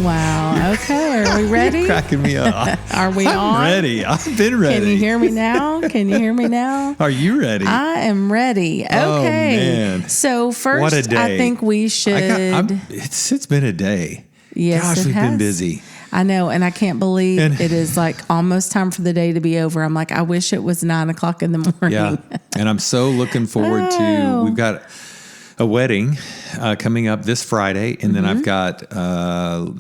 Wow. Okay. Are we ready? Cracking me up. Are we on? I'm ready. I've been ready. Can you hear me now? Can you hear me now? Are you ready? I am ready. Okay. Oh, man. So first, What a day. I think we should. It's been a day. Yes, Gosh, we've has been busy. I know, and I can't believe it is like almost time for the day to be over. I'm like, I wish it was 9:00 in the morning. Yeah, and I'm so looking forward to. We've got a wedding coming up this Friday, and then I've got.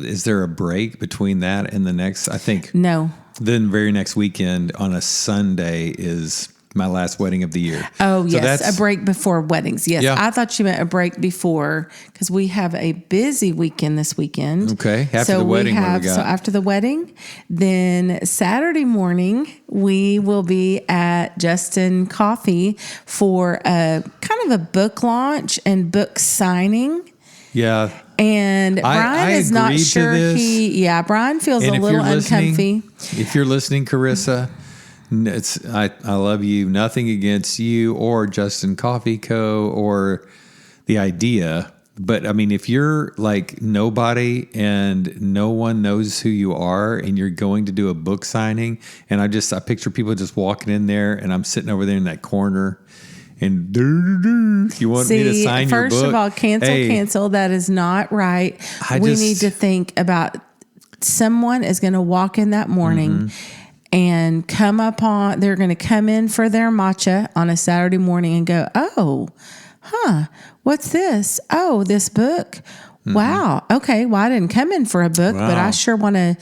Is there a break between that and the next? I think no. Then very next weekend on a Sunday is my last wedding of the year. Oh, so yes. A break before weddings. Yes. Yeah. I thought you meant a break before because we have a busy weekend this weekend. Okay. After the wedding, what do we got? So after the wedding, then Saturday morning, we will be at Justin Coffee for a kind of a book launch and book signing. Yeah. And Brian is not sure Brian feels a little uncomfy. If you're listening, Carissa, I love you. Nothing against you or Justin Coffee Co. or the idea. But I mean, if you're like nobody and no one knows who you are and you're going to do a book signing, and I picture people just walking in there and I'm sitting over there in that corner and you want me to sign your book? First of all, cancel. That is not right. We need to think about someone is going to walk in that morning and they're going to come in for their matcha on a Saturday morning and go, what's this? Oh, this book. Wow. Okay. Well, I didn't come in for a book, but I sure want to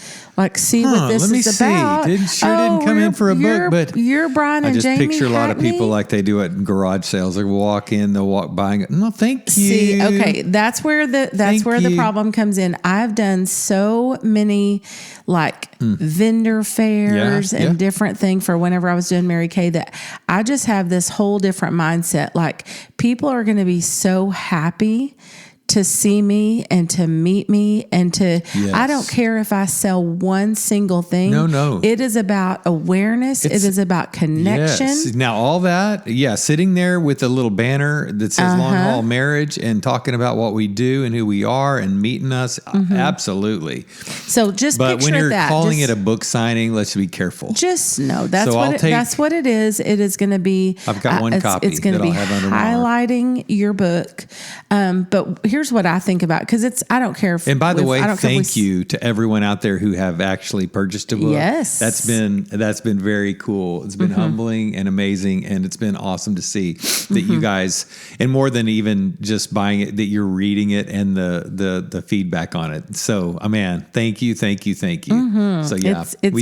see what this is about. Didn't come in for a book, but you're Brian and Jamie. I just picture a lot of people like they do at garage sales. They walk in, they'll walk by and go, no, thank you. See, okay. That's where the problem comes in. I've done so many vendor fairs and different things for whenever I was doing Mary Kay that I just have this whole different mindset. Like people are going to be so happy to see me and to meet me and to, I don't care if I sell one single thing. No. It is about awareness. It is about connection. Yes. Now all that, sitting there with a little banner that says Long Haul Marriage and talking about what we do and who we are and meeting us. Absolutely. So just but picture when you're that. calling it a book signing, let's be careful. Just know that's that's what it is. It is going to be. I've got one copy. It's going to be highlighting your book. But here's what I think about because I don't care if. And by the way, thank you to everyone out there who have actually purchased a book. Yes, that's been very cool. It's been humbling and amazing, and it's been awesome to see that you guys, and more than even just buying it, that you're reading it and the feedback on it. So, man, thank you. So we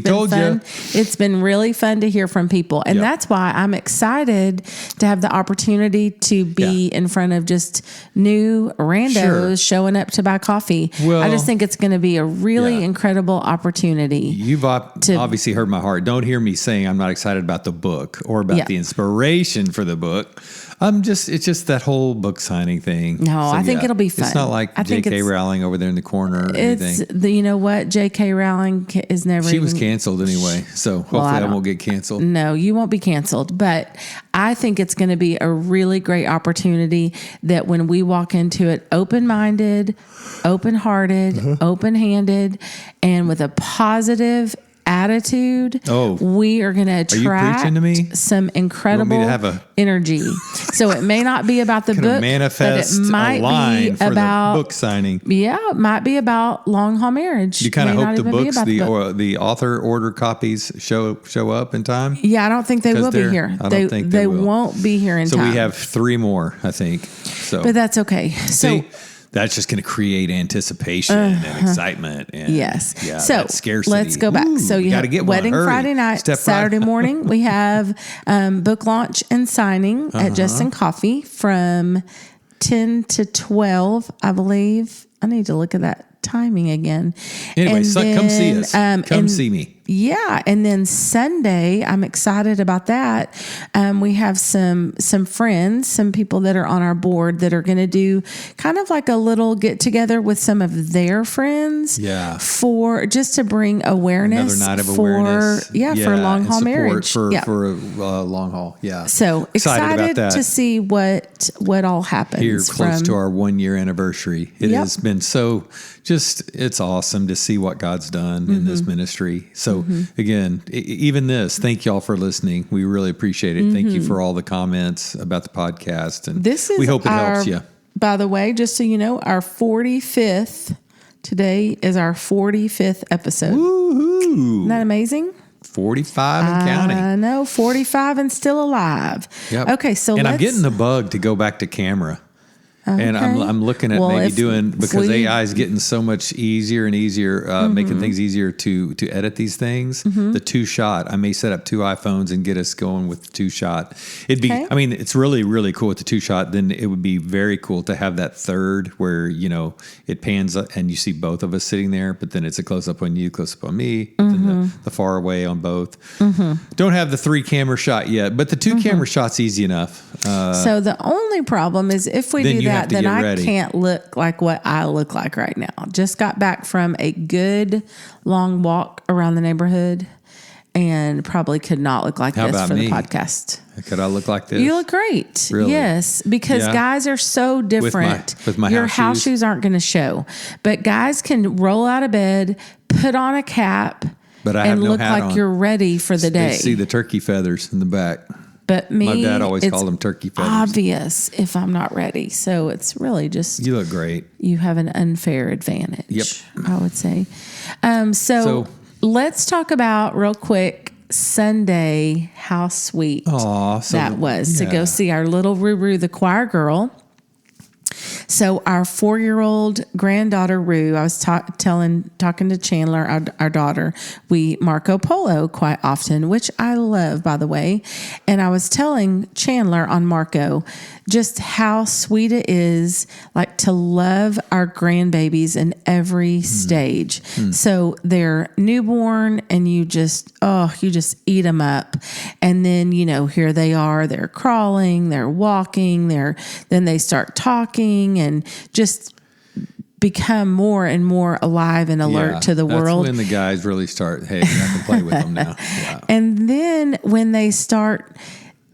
told you it's been really fun to hear from people, and that's why I'm excited to have the opportunity to be in front of just new randos showing up to buy coffee. Well, I just think it's going to be a really incredible opportunity. You've obviously heard my heart. Don't hear me saying I'm not excited about the book or about the inspiration for the book. It's just that whole book signing thing. No, I think it'll be fun. It's not like J.K. Rowling over there in the corner or anything. You know what? J.K. Rowling is never. She was canceled anyway, so hopefully I won't get canceled. No, you won't be canceled. But I think it's going to be a really great opportunity that when we walk into it, open-minded, open-hearted, open-handed, and with a positive attitude, we are going to attract some incredible energy. So it may not be about the book, but it might be about the book signing. Yeah, it might be about Long Haul Marriage. You kind of hope the books, the author order copies show up in time. Yeah, I don't think they will be here. I don't think they will. Won't be here in time. So we have 3 more, I think. So, but that's okay. See, that's just going to create anticipation and excitement. And so scarcity. Let's go back. So you have wedding Friday night, Saturday morning. We have book launch and signing at Justin Coffee from 10 to 12, I believe. I need to look at that timing again. Anyway, come see us. Come see me. Yeah, and then Sunday, I'm excited about that. We have some friends, some people that are on our board that are going to do kind of like a little get together with some of their friends. Yeah. For just to bring awareness. Another night of for, awareness. For long haul marriage. For long haul. Yeah. So excited about that. to see what all happens. Here, close to our 1 year anniversary. It has been so it's awesome to see what God's done in this ministry. So again, even this, thank y'all for listening. We really appreciate it. Thank you for all the comments about the podcast. And we hope it helps you. By the way, just so you know, our 45th, today is our 45th episode. Woohoo! Isn't that amazing? 45 and counting. I know, 45 and still alive. Yep. Okay, so I'm getting the bug to go back to camera. Okay. And I'm looking at because AI is getting so much easier and easier, making things easier to edit these things. The 2-shot, I may set up 2 iPhones and get us going with the 2-shot. It'd be, I mean, it's really, really cool with the 2-shot. Then it would be very cool to have that third where, it pans up and you see both of us sitting there, but then it's a close up on you, close up on me, then the far away on both. Don't have the 3 camera shot yet, but the 2 camera shot's easy enough. So the only problem is if we do that, then I can't look like what I look like right now. Just got back from a good long walk around the neighborhood and probably could not look like this for the podcast. Could I look like this? You look great. Really? Yes, because guys are so different. With my Your house shoes aren't going to show. But guys can roll out of bed, put on a cap, and look like you're ready for the day. See the turkey feathers in the back. But me, my dad always called them turkey feathers. Obvious if I'm not ready. So it's really just you look great. You have an unfair advantage. Yep, I would say. So let's talk about real quick Sunday. How sweet that was to go see our little Ruru, the choir girl. So our 4-year-old granddaughter Rue, I was talking to Chandler, our daughter. We Marco Polo quite often, which I love, by the way. And I was telling Chandler on Marco just how sweet it is, like to love our grandbabies in every stage. So they're newborn, and you just eat them up. And then here they are. They're crawling, they're walking, then they start talking and just become more and more alive and alert to the world. That's when the guys really start, hey, I can play with them now. Yeah. And then when they start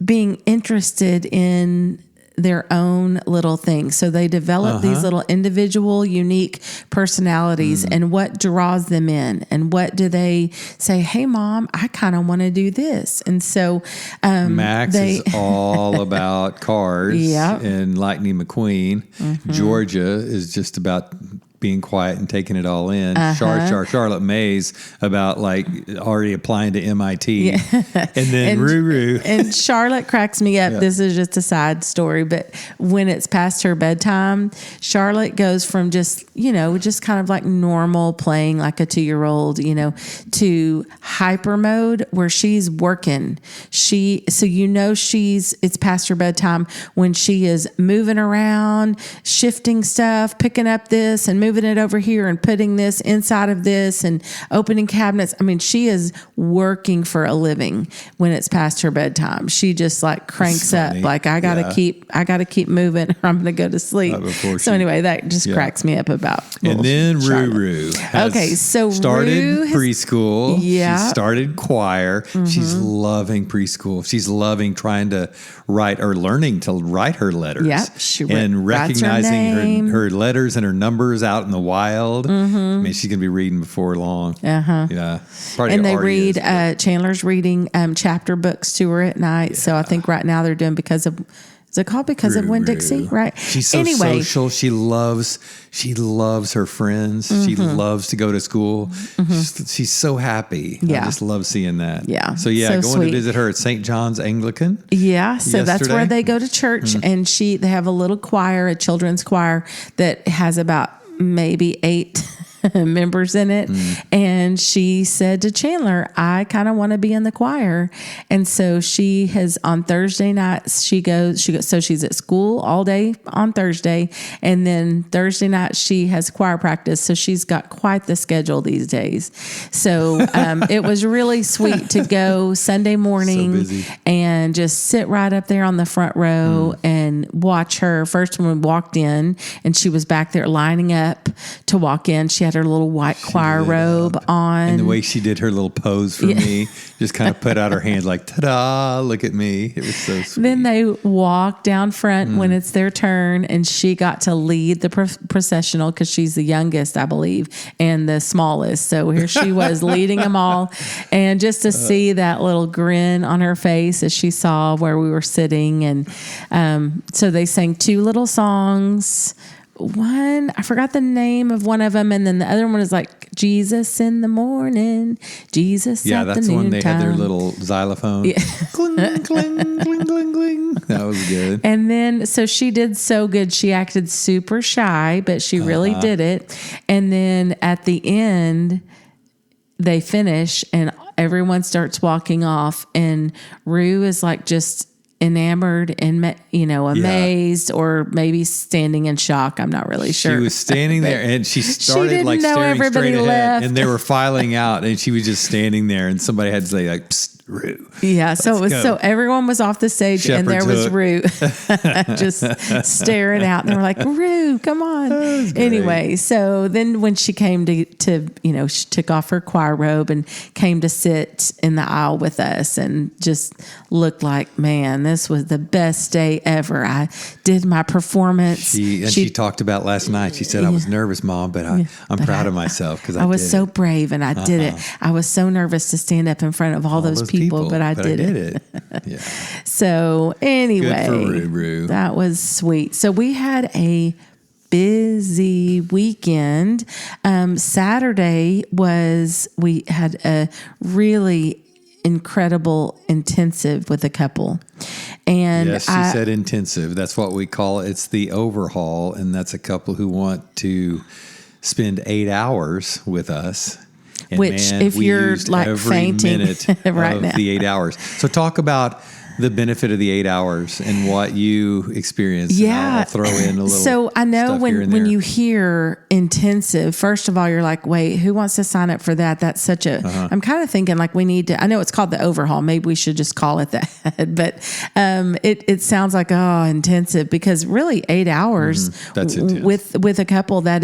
being interested in their own little things. So they develop these little individual, unique personalities and what draws them in and what do they say, hey, Mom, I kind of want to do this. And so Max is all about cars and Lightning McQueen. Georgia is just about being quiet and taking it all in. Charlotte May's about like already applying to MIT. And then Ruru. And Charlotte cracks me up. This is just a side story, but when it's past her bedtime, Charlotte goes from just kind of like normal playing like a 2-year-old, to hyper mode where she's working. It's past her bedtime when she is moving around, shifting stuff, picking up this and moving it over here and putting this inside of this and opening cabinets. I mean, she is working for a living when it's past her bedtime. She just like cranks up like I gotta keep moving or I'm gonna go to sleep. Anyway, that just cracks me up about. And then Ruru started preschool. Yeah. She started choir. She's loving preschool. She's loving trying to learning to write her letters. Yep. And recognizing her letters and her numbers out in the wild. I mean, she's gonna be reading before long. Yeah. And they read. Chandler's reading chapter books to her at night. So I think right now they're doing Because of Winn-Dixie, right? She's so social. She loves her friends. She loves to go to school. She's so happy. I just love seeing that. Yeah. So going sweet. To visit her at St. John's Anglican. Yeah. So that's where they go to church, and they have a little choir, a children's choir that has about maybe 8 members in it. And she said to Chandler, I kind of want to be in the choir. And so she has, on Thursday nights, she goes, so she's at school all day on Thursday. And then Thursday night, she has choir practice. So she's got quite the schedule these days. So it was really sweet to go Sunday morning and just sit right up there on the front row and watch her. First when we walked in, and she was back there lining up to walk in. She had her little white choir robe on. And the way she did her little pose for me, just kind of put out her hand like, ta-da, look at me. It was so sweet. Then they walk down front when it's their turn, and she got to lead the processional because she's the youngest, I believe, and the smallest. So here she was leading them all. And just to see that little grin on her face as she saw where we were sitting. And so they sang 2 little songs. One, I forgot the name of one of them, and then the other one is like Jesus in the morning, Jesus at the noontime. Yeah, that's the one they had their little xylophone. Yeah. Cling, cling, cling, cling, cling. That was good. And then, so she did so good. She acted super shy, but she really did it. And then at the end, they finish, and everyone starts walking off, and Rue is like just enamored and, amazed, or maybe standing in shock. I'm not really sure. She was standing there, and she started like staring straight ahead, and they were filing out, and she was just standing there, and somebody had to say like, "Psst, Rue." Yeah. So it was, so everyone was off the stage, and there was Rue just staring out, and they were like, "Rue, come on." Anyway, so then when she came to, she took off her choir robe and came to sit in the aisle with us, and just looked like, man, this was the best day ever. I did my performance. She talked about last night. She said, I was nervous, Mom, but I'm proud of myself because I was so brave, and I did it. I was so nervous to stand up in front of all those people, but I did it. Yeah. So anyway, good for Rue. That was sweet. So we had a busy weekend. Saturday we had a really incredible intensive with a couple. And yes, she said intensive. That's what we call it. It's the Overhaul, and that's a couple who want to spend 8 hours with us. And which, if you're like every fainting minute right of now, the 8 hours. So talk about the benefit of the 8 hours and what you experienced. Yeah. I'll throw in a little. So I know when you hear intensive, first of all, you're like, wait, who wants to sign up for that? That's such a, I'm kind of thinking like we need to, I know it's called the Overhaul. Maybe we should just call it that. But it sounds like, intensive, because really 8 hours that's intense. with a couple, that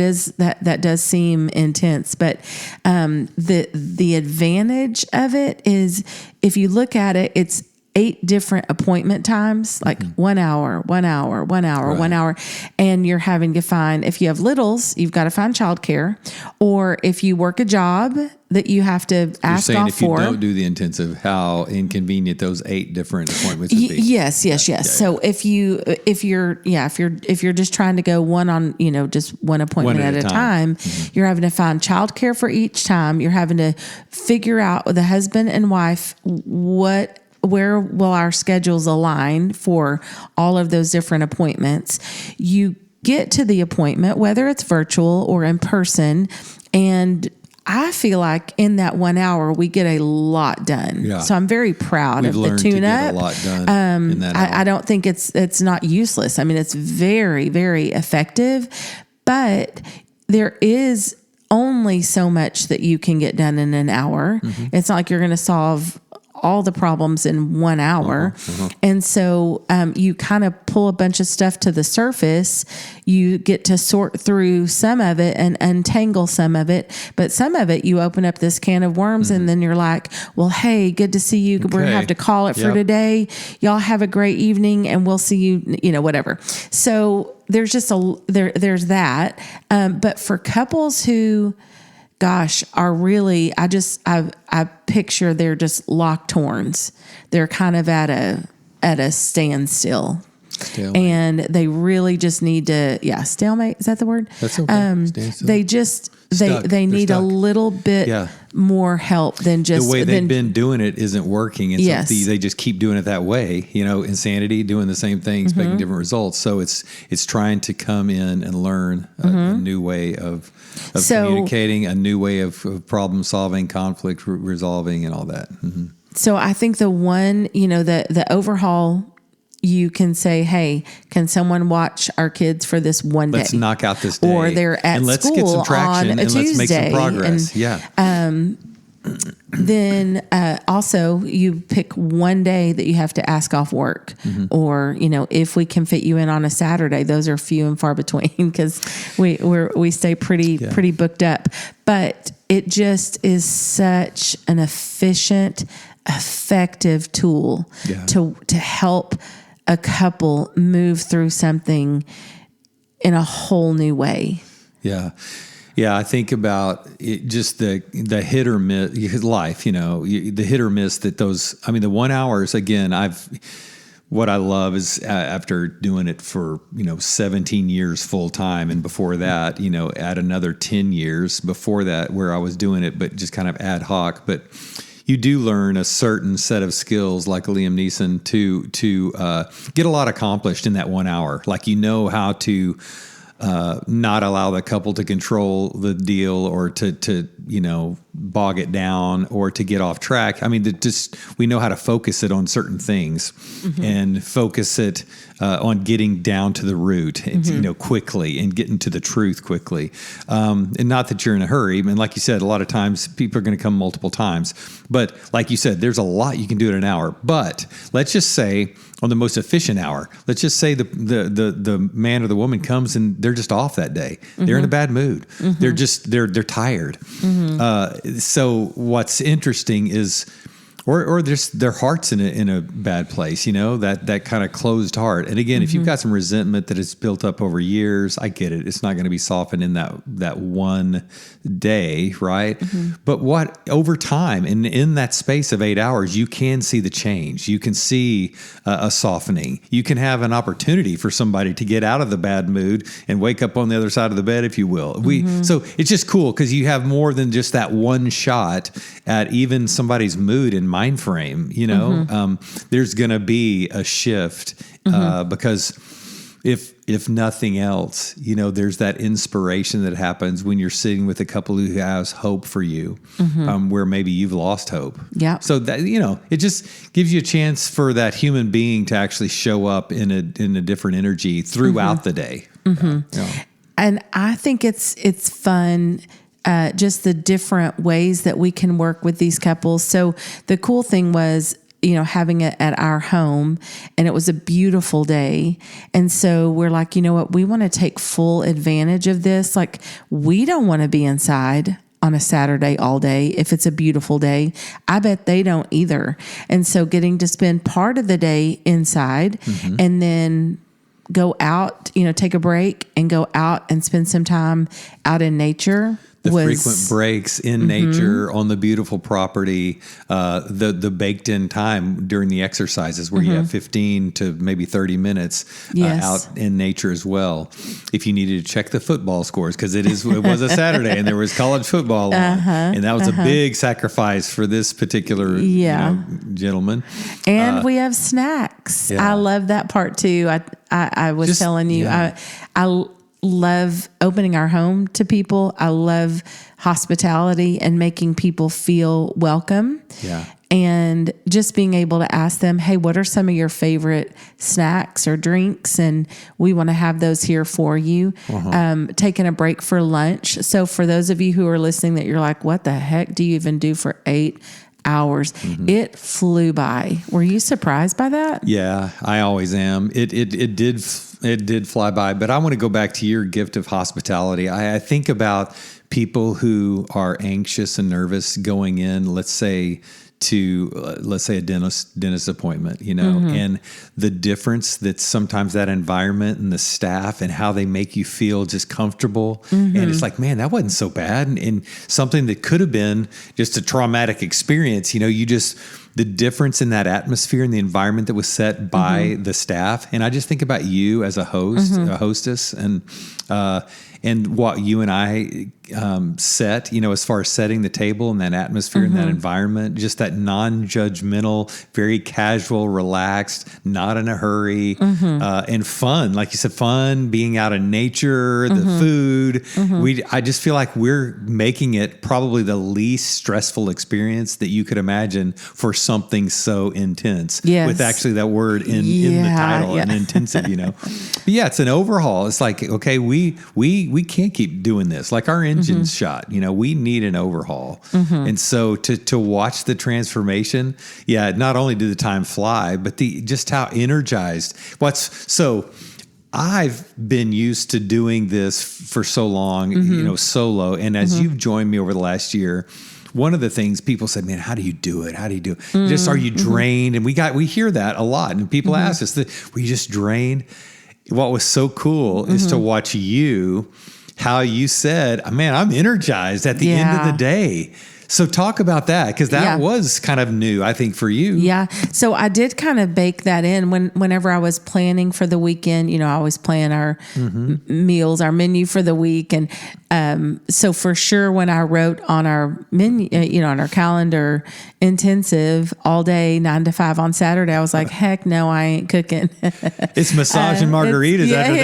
does seem intense. But the advantage of it is, if you look at it, it's 8 different appointment times, like 1 hour, 1 hour, 1 hour, Right. 1 hour. And you're having to find, if you have littles, you've got to find childcare, or if you work a job that you have to ask off for. If you don't do the intensive, how inconvenient those 8 different appointments would be. Yes. So if you're just trying to go one on, just one appointment at a time, you're having to find childcare for each time. You're having to figure out with the husband and wife where will our schedules align for all of those different appointments. You get to the appointment, whether it's virtual or in person, and I feel like in that 1 hour we get a lot done. Yeah. So I'm very proud of the tune-up. Get a lot done in that hour. I don't think it's not useless. I mean, it's very, very effective, but there is only so much that you can get done in an hour. It's not like you're going to solve all the problems in 1 hour. And so you kind of pull a bunch of stuff to the surface. You get to sort through some of it and untangle some of it. But some of it, you open up this can of worms and then you're like, well, hey, good to see you. Okay. We're going to have to call it for today. Y'all have a great evening, and we'll see you, whatever. So there's just there's that. But for couples who, gosh, are really, I picture they're just locked horns. They're kind of at a standstill. Stalemate. And they really just need to, stalemate. Is that the word? That's okay. They just, Stuck. they They're need stuck. a little bit more help than just the way they've been doing it isn't working. And so they just keep doing it that way, insanity, doing the same thing, expecting different results. So it's trying to come in and learn a new way of communicating, a new way of problem solving, conflict resolving, and all that. Mm-hmm. So I think the one, the overhaul, you can say, hey, can someone watch our kids for this one day? Let's knock out this day. Or they're at and let's school get some traction on a and Tuesday. Let's make some progress. Then also you pick one day that you have to ask off work, or if we can fit you in on a Saturday. Those are few and far between because we stay pretty booked up. But it just is such an efficient, effective tool to help a couple move through something in a whole new way. Yeah. Yeah, I think about it, just the hit or miss life, the hit or miss that the 1 hours, again, what I love is after doing it for, 17 years full time. And before that, add another 10 years before that where I was doing it, but just kind of ad hoc. But you do learn a certain set of skills like Liam Neeson to get a lot accomplished in that 1 hour. Like, how to not allow the couple to control the deal or to bog it down or to get off track. I mean, we know how to focus it on certain things and focus it on getting down to the root, and, quickly and getting to the truth quickly. And not that you're in a hurry. I mean, like you said, a lot of times people are going to come multiple times, but like you said, there's a lot you can do in an hour. But let's just say on the most efficient hour, let's just say the man or the woman comes and they're just off that day. They're in a bad mood. They're tired. So what's interesting is, or their heart's in a bad place, that kind of closed heart. And again, if you've got some resentment that has built up over years, I get it. It's not going to be softened in that one day, right? But over time, and in that space of 8 hours, you can see the change. You can see a softening. You can have an opportunity for somebody to get out of the bad mood and wake up on the other side of the bed, if you will. So it's just cool because you have more than just that one shot at even somebody's mood and mind frame. There's going to be a shift because if nothing else, there's that inspiration that happens when you're sitting with a couple who has hope for you, where maybe you've lost hope. Yeah. So that, it just gives you a chance for that human being to actually show up in a different energy throughout the day. And I think it's fun. Just the different ways that we can work with these couples. So the cool thing was, having it at our home, and it was a beautiful day. And so we're like, you know what? We want to take full advantage of this. Like, we don't want to be inside on a Saturday all day if it's a beautiful day. I bet they don't either. And so getting to spend part of the day inside and then go out, take a break and go out and spend some time out in nature. The frequent breaks in nature on the beautiful property, the baked in time during the exercises where you have 15 to maybe 30 minutes out in nature as well. If you needed to check the football scores, because it was a Saturday and there was college football on, and that was a big sacrifice for this particular gentleman. And we have snacks. I love that part too. I was telling you, I love opening our home to people. I love hospitality and making people feel welcome. Yeah. And just being able to ask them, hey, what are some of your favorite snacks or drinks? And we want to have those here for you. Taking a break for lunch. So for those of you who are listening that you're like, what the heck do you even do for 8 hours? It flew by. Were you surprised by that? Yeah, I always am. It did fly by, but I want to go back to your gift of hospitality. I think about people who are anxious and nervous going in, let's say a dentist appointment, and the difference that sometimes that environment and the staff and how they make you feel just comfortable. And it's like, man, that wasn't so bad. And something that could have been just a traumatic experience, the difference in that atmosphere and the environment that was set by the staff. And I just think about you as a host, a hostess, and what you and I set, as far as setting the table and that atmosphere and that environment, just that non-judgmental, very casual, relaxed, not in a hurry, and fun. Like you said, fun, being out in nature, the food. I just feel like we're making it probably the least stressful experience that you could imagine for something so intense. Yes. With actually that word in the title, and intensive, But yeah, it's an overhaul. It's like, okay, we can't keep doing this. Like our engine's shot, we need an overhaul. And so to watch the transformation, not only did the time fly, but just how energized. I've been used to doing this for so long, solo. And as you've joined me over the last year, one of the things people said, man, how do you do it? How do you do it? Just, are you drained? And we hear that a lot. And people ask us, were you just drained? What was so cool is to watch how you said, man, I'm energized at the end of the day. So talk about that, because that was kind of new, I think, for you. Yeah. So I did kind of bake that in whenever I was planning for the weekend. I always plan our meals, our menu for the week. And so for sure, when I wrote on our menu, on our calendar, intensive all day, 9 to 5 on Saturday, I was like, heck no, I ain't cooking. It's massage and margaritas after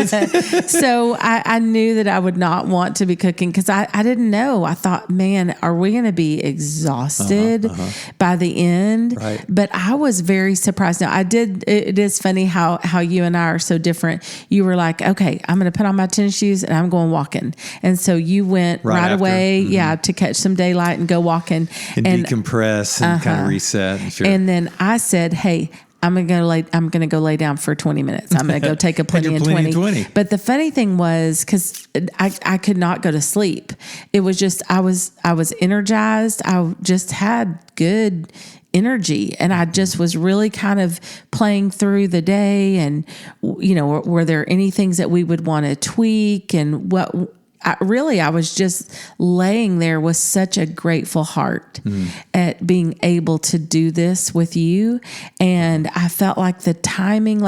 that. So I knew that I would not want to be cooking, because I didn't know. I thought, man, are we going to be exhausted by the end? Right. But I was very surprised. Now, it is funny how you and I are so different. You were like, okay, I'm going to put on my tennis shoes and I'm going walking. And so you went right away, to catch some daylight and go walking. And decompress and kind of reset. Sure. And then I said, hey, I'm gonna go lay down for 20 minutes. I'm gonna go take a plenty in 20. But the funny thing was, because I could not go to sleep. It was just I was energized. I just had good energy, and I just was really kind of playing through the day. And were there any things that we would want to tweak? And I was just laying there with such a grateful heart at being able to do this with you. And I felt like the timing,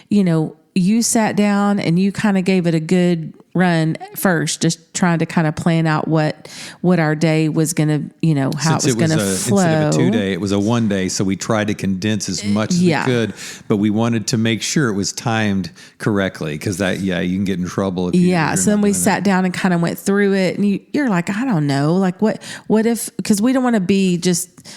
you sat down and you kind of gave it a good run first, just trying to kind of plan out what our day was going to, how it was going to flow. Instead of a 2-day, it was a 1-day. So we tried to condense as much as we could, but we wanted to make sure it was timed correctly, because you can get in trouble. So then we sat down and kind of went through it, and you're like, I don't know, like what if, because we don't want to be just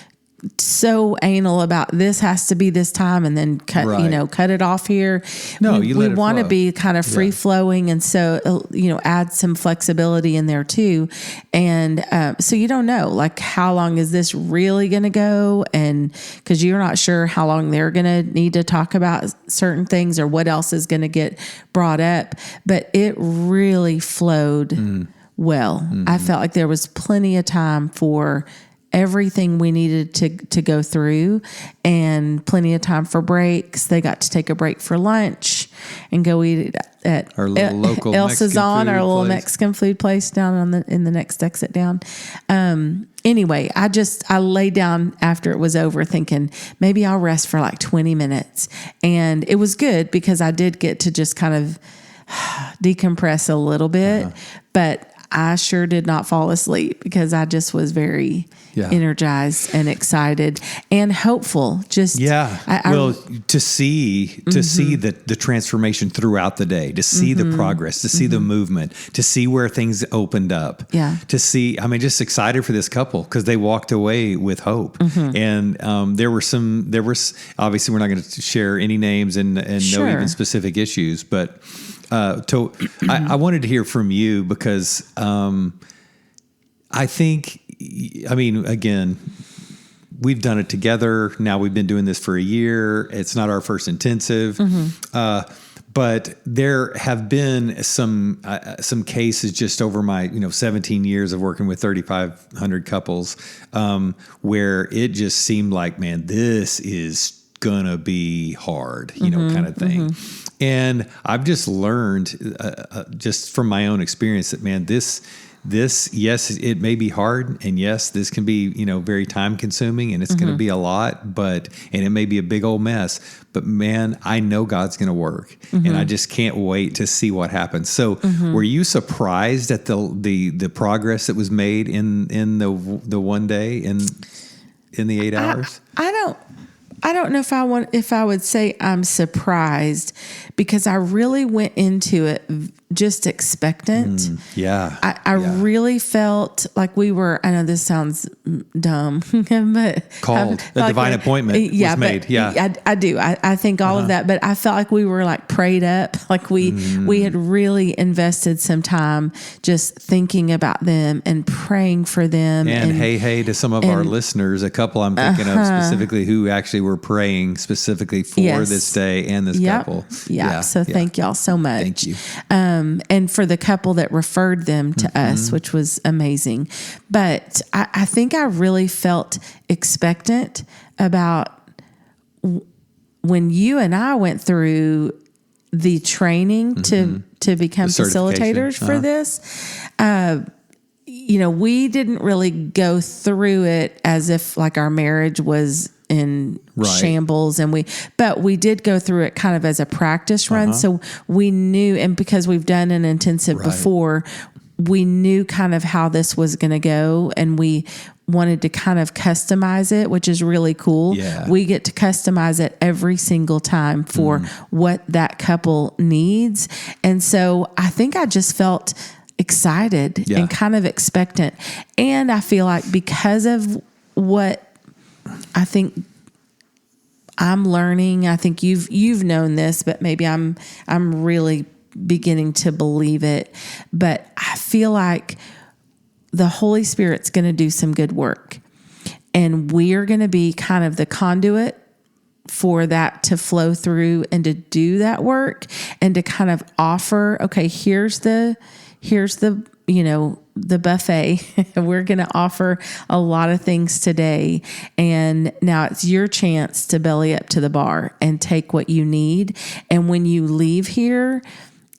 so anal about this has to be this time and then cut it off here. No, we want to be kind of free flowing, and so add some flexibility in there too. And so you don't know, like, how long is this really going to go, and because you're not sure how long they're going to need to talk about certain things or what else is going to get brought up. But it really flowed well. I felt like there was plenty of time for everything we needed to go through, and plenty of time for breaks. They got to take a break for lunch and go eat at our little local Elsa's our little Mexican food place down in the next exit down. Anyway, I laid down after it was over thinking maybe I'll rest for like 20 minutes. And it was good, because I did get to just kind of decompress a little bit, but I sure did not fall asleep, because I just was very energized and excited and hopeful. To see the transformation throughout the day, to see the progress, to see the movement, to see where things opened up, to see, just excited for this couple, because they walked away with hope. And there was obviously, we're not going to share any names and no even specific issues, but I wanted to hear from you, because I think, again, we've done it together. Now we've been doing this for a year. It's not our first intensive, but there have been some cases just over my 17 years of working with 3,500 couples, where it just seemed like, man, this is gonna be hard, kind of thing. And I've just learned, just from my own experience, that, man, this yes, it may be hard. And yes, this can be, very time consuming, and it's going to be a lot, and it may be a big old mess, but man, I know God's going to work, and I just can't wait to see what happens. So were you surprised at the progress that was made in the one day in the 8 hours? I don't know if I would say I'm surprised, because I really went into it just expectant. I really felt like we were, I know this sounds dumb, but called a divine appointment was made. I do. I think all of that, but I felt like we were like prayed up, like we had really invested some time just thinking about them and praying for them. And hey to some of our listeners, a couple I'm thinking of specifically who actually were praying specifically for this day and this couple. So thank y'all so much. Thank you. And for the couple that referred them to us, which was amazing. But I think I really felt expectant about when you and I went through the training to become facilitators for this. We didn't really go through it as if like our marriage was in shambles, but we did go through it kind of as a practice run. So we knew, and because we've done an intensive before, we knew kind of how this was going to go, and we wanted to kind of customize it, which is really cool. We get to customize it every single time for what that couple needs. And so I think I just felt excited and kind of expectant. And I feel like because of what I think I'm learning, I think you've known this, but maybe I'm really beginning to believe it. But I feel like the Holy Spirit's going to do some good work, and we're going to be kind of the conduit for that to flow through and to do that work and to kind of offer, okay, here's the the buffet. We're going to offer a lot of things today. And now it's your chance to belly up to the bar and take what you need. And when you leave here,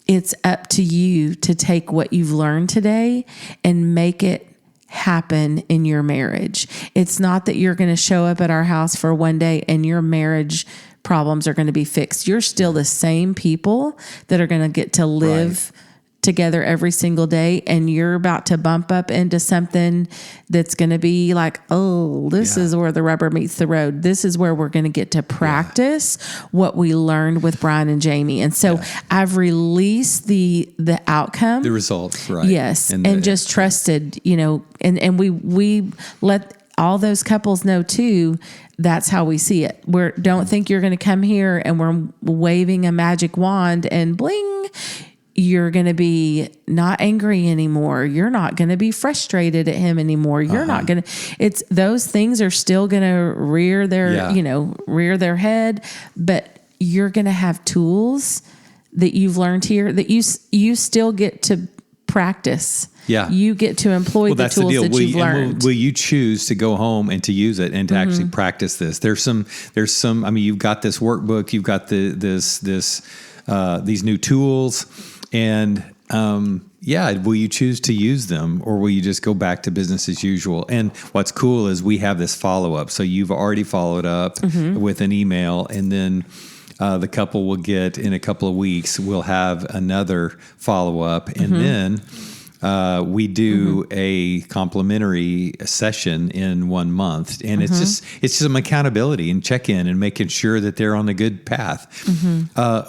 it's up to you to take what you've learned today and make it happen in your marriage. It's not that you're going to show up at our house for one day and your marriage problems are going to be fixed. You're still the same people that are going to get to live together every single day, and you're about to bump up into something that's going to be like, oh, this is where the rubber meets the road. This is where we're going to get to practice what we learned with Brian and Jamie. And so I've released the outcome, the results, right? Yes, and just trusted, and we let all those couples know too. That's how we see it. Don't think you're going to come here and we're waving a magic wand and bling. You're going to be not angry anymore. You're not going to be frustrated at him anymore. You're not going to, those things are still going to rear their head, but you're going to have tools that you've learned here that you still get to practice. Yeah. You get to employ the tools that you've learned. Will you choose to go home and to use it and to actually practice this? There's some, you've got this workbook, you've got these new tools. And, will you choose to use them, or will you just go back to business as usual? And what's cool is we have this follow-up. So you've already followed up with an email, and then the couple will get, in a couple of weeks, we'll have another follow-up. And then we do a complimentary session in 1 month, and it's just some accountability and check in and making sure that they're on a good path.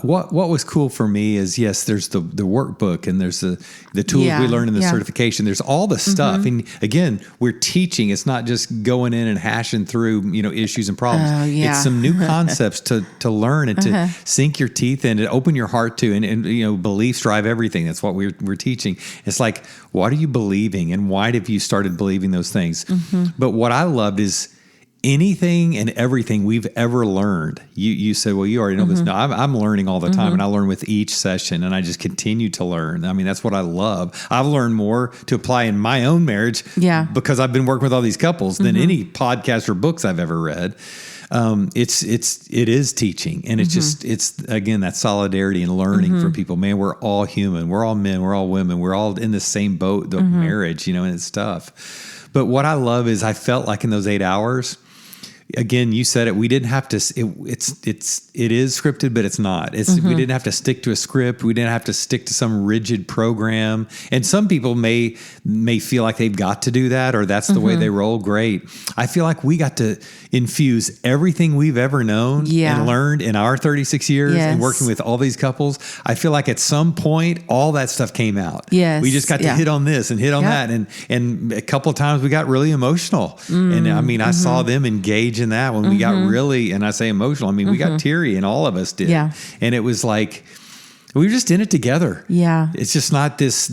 What was cool for me is, yes, there's the workbook, and there's the tools we learn in the certification. There's all the stuff, and again, we're teaching. It's not just going in and hashing through issues and problems. It's some new concepts to learn and to sink your teeth in, and open your heart to, and beliefs drive everything. That's what we're teaching. It's like, what are you believing, and why have you started believing those things? But what I loved is anything and everything we've ever learned. You said, well, you already know this. No, I'm learning all the time, and I learn with each session, and I just continue to learn. I mean, that's what I love. I've learned more to apply in my own marriage because I've been working with all these couples than any podcast or books I've ever read. it is teaching, and it's again that solidarity and learning from people. Man, we're all human, we're all men, we're all women, we're all in the same boat, the marriage, and it's tough. But what I love is I felt like in those 8 hours. Again, you said it. We didn't have to. It is scripted, but it's not. We didn't have to stick to a script. We didn't have to stick to some rigid program. And some people may feel like they've got to do that, or that's the way they roll. Great. I feel like we got to infuse everything we've ever known and learned in our 36 years and working with all these couples. I feel like at some point all that stuff came out. Yes, we just got to hit on this and hit on that, and a couple of times we got really emotional. And I mean, I saw them engage in that when we got really, and I say emotional, I mean, we got teary, and all of us did. Yeah. And it was like, we were just in it together. Yeah. It's just not this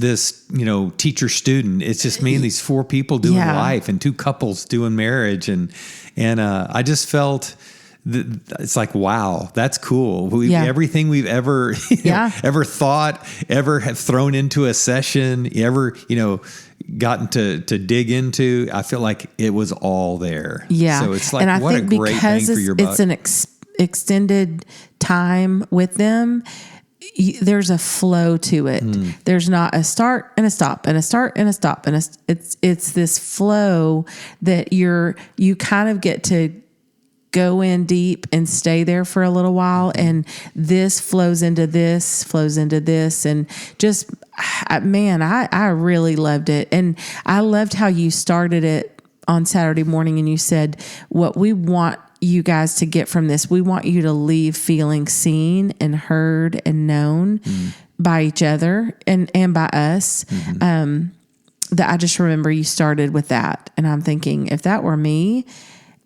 teacher student. It's just me and these 4 people doing life, and 2 couples doing marriage. And I just felt it's like, wow, that's cool. Everything we've ever, ever thought, ever have thrown into a session, ever, gotten to dig into, I feel like it was all there. Yeah. So it's like, what a great bang for your buck. It's an extended time with them. There's a flow to it. There's not a start and a stop and a start and a stop. And it's this flow that you kind of get to go in deep and stay there for a little while. And this flows into this, and just, man, I really loved it. And I loved how you started it on Saturday morning, and you said, what we want you guys to get from this, we want you to leave feeling seen and heard and known by each other and by us. That I just remember you started with that. And I'm thinking, if that were me,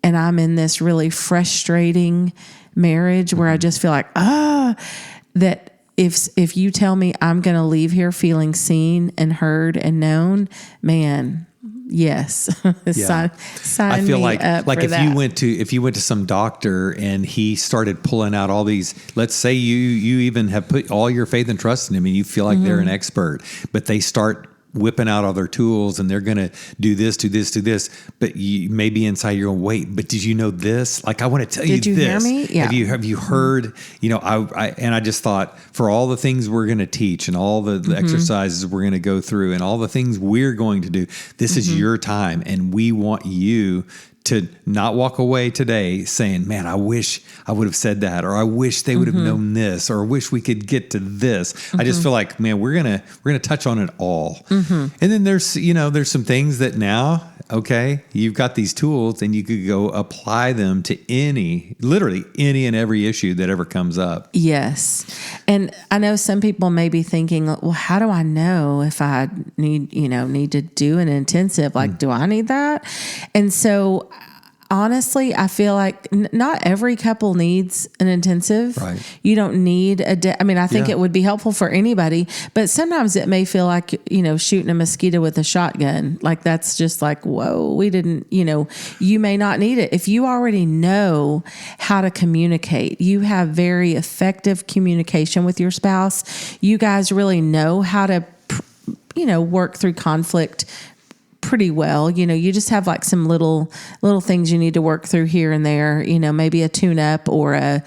and I'm in this really frustrating marriage where I just feel like, that if you tell me I'm going to leave here feeling seen and heard and known, man, yes. Sign I feel me like up for if that. you went to some doctor and he started pulling out all these, let's say you even have put all your faith and trust in him, and you feel like they're an expert, but they start whipping out all their tools, and they're going to do this, but maybe inside you're going, wait, but did you know this? Like, I want to tell you this. Did you hear me? Yeah. Have you heard, I just thought, for all the things we're going to teach and all the exercises we're going to go through and all the things we're going to do, this is your time. And we want you to not walk away today saying, man, I wish I would have said that, or I wish they would have known this, or I wish we could get to this. I just feel like, man, we're gonna touch on it all. And then there's some things that now, okay, you've got these tools and you could go apply them to literally any and every issue that ever comes up. Yes. And I know some people may be thinking, well, how do I know if I need to do an intensive? Like, do I need that? And so honestly, I feel like not every couple needs an intensive. Right. You don't need I think it would be helpful for anybody, but sometimes it may feel like, shooting a mosquito with a shotgun. Like, that's just like, whoa, we didn't, you may not need it. If you already know how to communicate, you have very effective communication with your spouse. You guys really know how to, work through conflict pretty well. You just have like some little things you need to work through here and there, maybe a tune up or an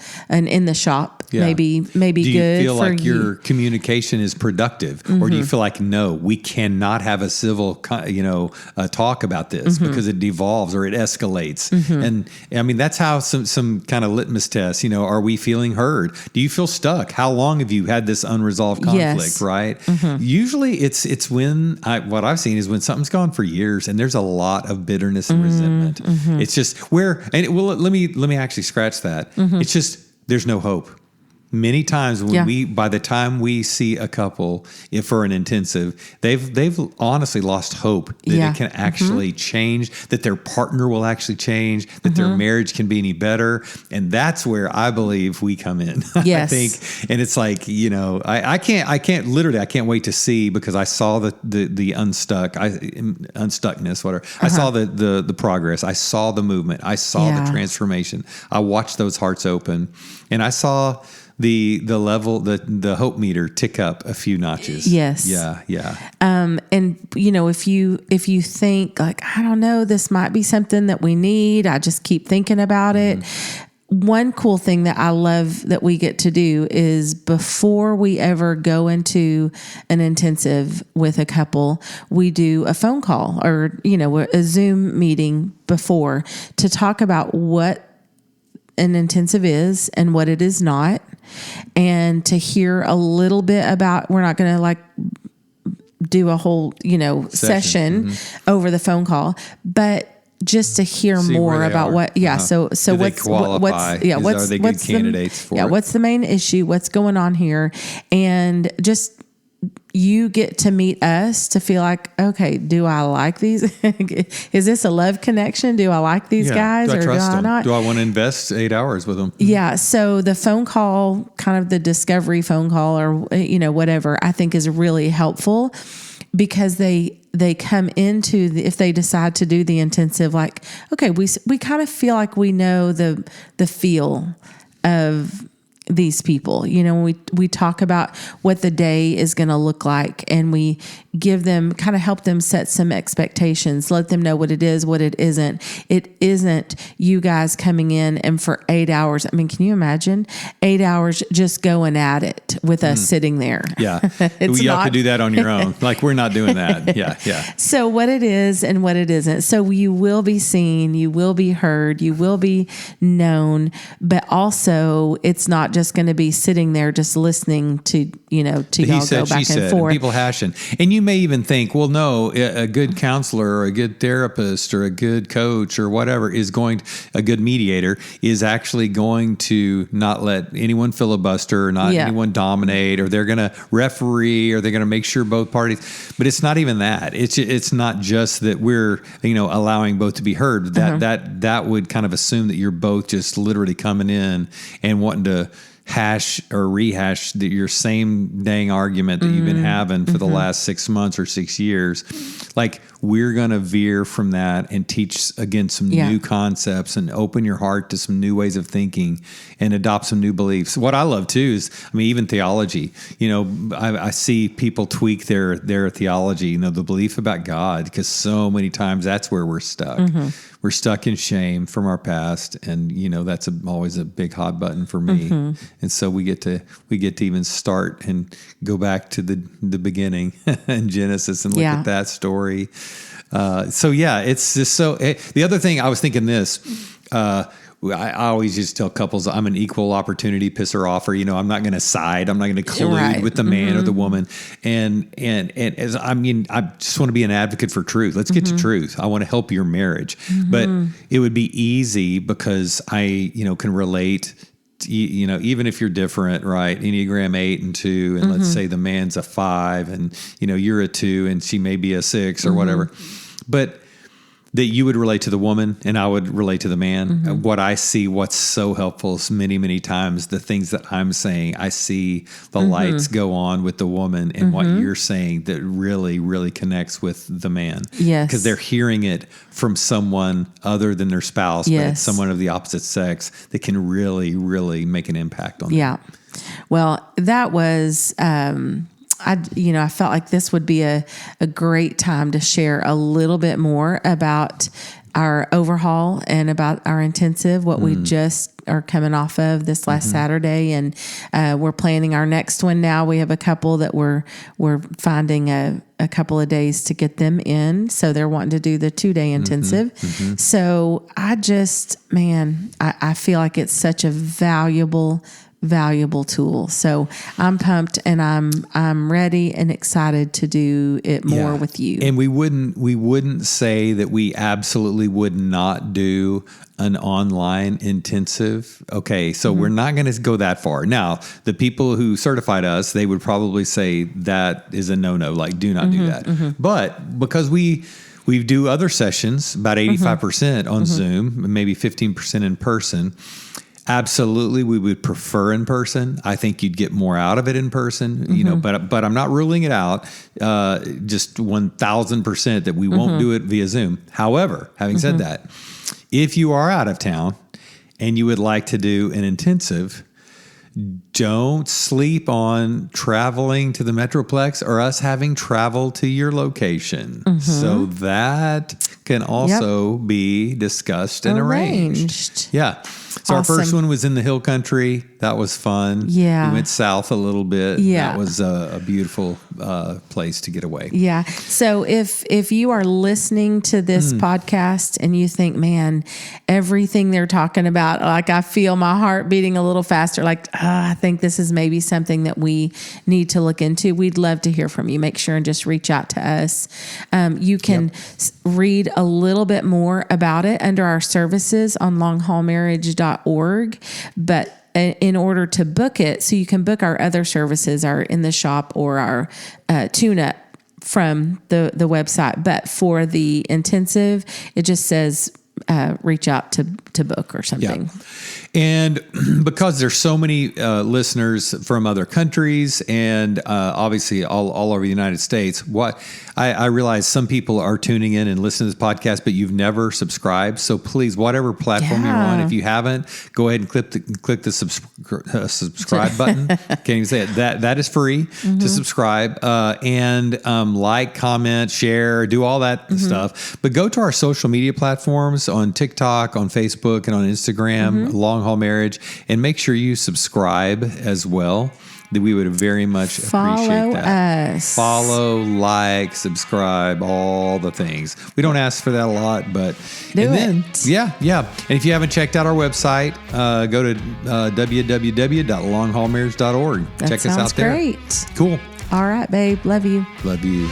in the shop. Yeah. Maybe do you good feel for like your communication is productive, or do you feel like, no, we cannot have a civil talk about this because it devolves or it escalates? And I mean, that's how some kind of litmus test, are we feeling heard? Do you feel stuck? How long have you had this unresolved conflict? Yes. Right. Usually it's when what I've seen is when something's gone for years and there's a lot of bitterness and resentment. It's just let me actually scratch that. It's just, there's no hope. Many times by the time we see a couple for an intensive, they've honestly lost hope that it can actually change, that their partner will actually change, that their marriage can be any better. And that's where I believe we come in. Yes. I think, and it's like, I can't wait to see, because I saw the unstuckness, whatever. I saw the progress. I saw the movement. I saw the transformation. I watched those hearts open, and I saw the level, the hope meter tick up a few notches. Yes. Yeah. And if you think like, I don't know, this might be something that we need, I just keep thinking about it. One cool thing that I love that we get to do is before we ever go into an intensive with a couple, we do a phone call or, a Zoom meeting before to talk about what an intensive is and what it is not, and to hear a little bit about, we're not going to like do a whole, session over the phone call, but just to hear more about what, So Do they qualify? Are they good candidates for it? What's the main issue? What's going on here? And just, you get to meet us to feel like, okay, do I like these? Is this a love connection? Do I like these guys or do I them? not? Do I want to invest 8 hours with them? Yeah. So the phone call, kind of the discovery phone call or, whatever, I think is really helpful because they come into if they decide to do the intensive, like, okay, we kind of feel like we know the feel of these people. We talk about what the day is going to look like, and we give them, kind of help them set some expectations, let them know what it is, what it isn't. It isn't you guys coming in and for 8 hours. I mean, can you imagine 8 hours just going at it with us sitting there? Yeah. You have to do that on your own. Like, we're not doing that. Yeah. So what it is and what it isn't. So you will be seen, you will be heard, you will be known, but also it's not just going to be sitting there just listening to y'all go back and forth. And people hashing. And you may even think, well, no, a good counselor or a good therapist or a good coach or whatever a good mediator is actually going to not let anyone filibuster, not anyone dominate, or they're going to referee, or they're going to make sure both parties. But it's not even that. It's not just that we're allowing both to be heard. That would kind of assume that you're both just literally coming in and wanting to hash or rehash your same dang argument that you've been having for the last 6 months or 6 years. Like, we're going to veer from that and teach again some new concepts and open your heart to some new ways of thinking and adopt some new beliefs. What I love too is, even theology. I see people tweak their theology, the belief about God, because so many times that's where we're stuck. We're stuck in shame from our past, and that's always a big hot button for me. And so we get to even start and go back to the beginning in Genesis and look at that story. It's just so. The other thing I was thinking I always just tell couples I'm an equal opportunity pisser offer. I'm not going to side. I'm not going to collude with the man or the woman. And as I just want to be an advocate for truth. Let's get to truth. I want to help your marriage. But it would be easy because I, can relate. Even if you're different, right? Enneagram 8 and 2, and let's say the man's a 5, and you're a 2, and she may be a 6 or whatever. But that you would relate to the woman and I would relate to the man. What I see, what's so helpful is many, many times the things that I'm saying, I see the lights go on with the woman, and what you're saying that really, really connects with the man. Yes. Because they're hearing it from someone other than their spouse, but it's someone of the opposite sex that can really, really make an impact on them. Yeah. Well, that was, I felt like this would be a great time to share a little bit more about our overhaul and about our intensive, what we just are coming off of this last Saturday. And we're planning our next one now. We have a couple that we're finding a couple of days to get them in. So they're wanting to do the 2-day intensive. So I feel like it's such a valuable tool. So I'm pumped, and I'm ready and excited to do it more with you. And we wouldn't say that we absolutely would not do an online intensive. Okay. So we're not going to go that far. Now, the people who certified us, they would probably say that is a no-no, like do not do that. But because we do other sessions, about 85% on Zoom, maybe 15% in person. Absolutely, we would prefer in person. I think you'd get more out of it in person, but I'm not ruling it out just 1,000% that we won't do it via Zoom. However, having said that, if you are out of town and you would like to do an intensive, don't sleep on traveling to the Metroplex or us having traveled to your location. So that can also be discussed and arranged. Yeah. So our first one was in the Hill Country. That was fun. Yeah. We went south a little bit. Yeah. That was a beautiful place to get away. Yeah. So if you are listening to this podcast and you think, man, everything they're talking about, like I feel my heart beating a little faster, like I think this is maybe something that we need to look into, we'd love to hear from you. Make sure and just reach out to us. You can read a little bit more about it under our services on longhaulmarriage.org. But in order to book it, so you can book our other services, our In the Shop or our tune-up from the website. But for the intensive, it just says reach out to book or something. Yeah. And because there's so many listeners from other countries and obviously all over the United States, what I realize some people are tuning in and listening to this podcast, but you've never subscribed. So please, whatever platform you're on, if you haven't, go ahead and click the subscribe button. Can't even say it. That is free to subscribe and like, comment, share, do all that stuff. But go to our social media platforms on TikTok, on Facebook, and on Instagram, Long Haul Marriage, and make sure you subscribe as well. That we would very much appreciate that. Follow, like, subscribe, all the things. We don't ask for that a lot, but then, yeah. And if you haven't checked out our website, go to www.longhaulmarriage.org. Check us out there. Great. Cool. All right, babe. Love you. Love you.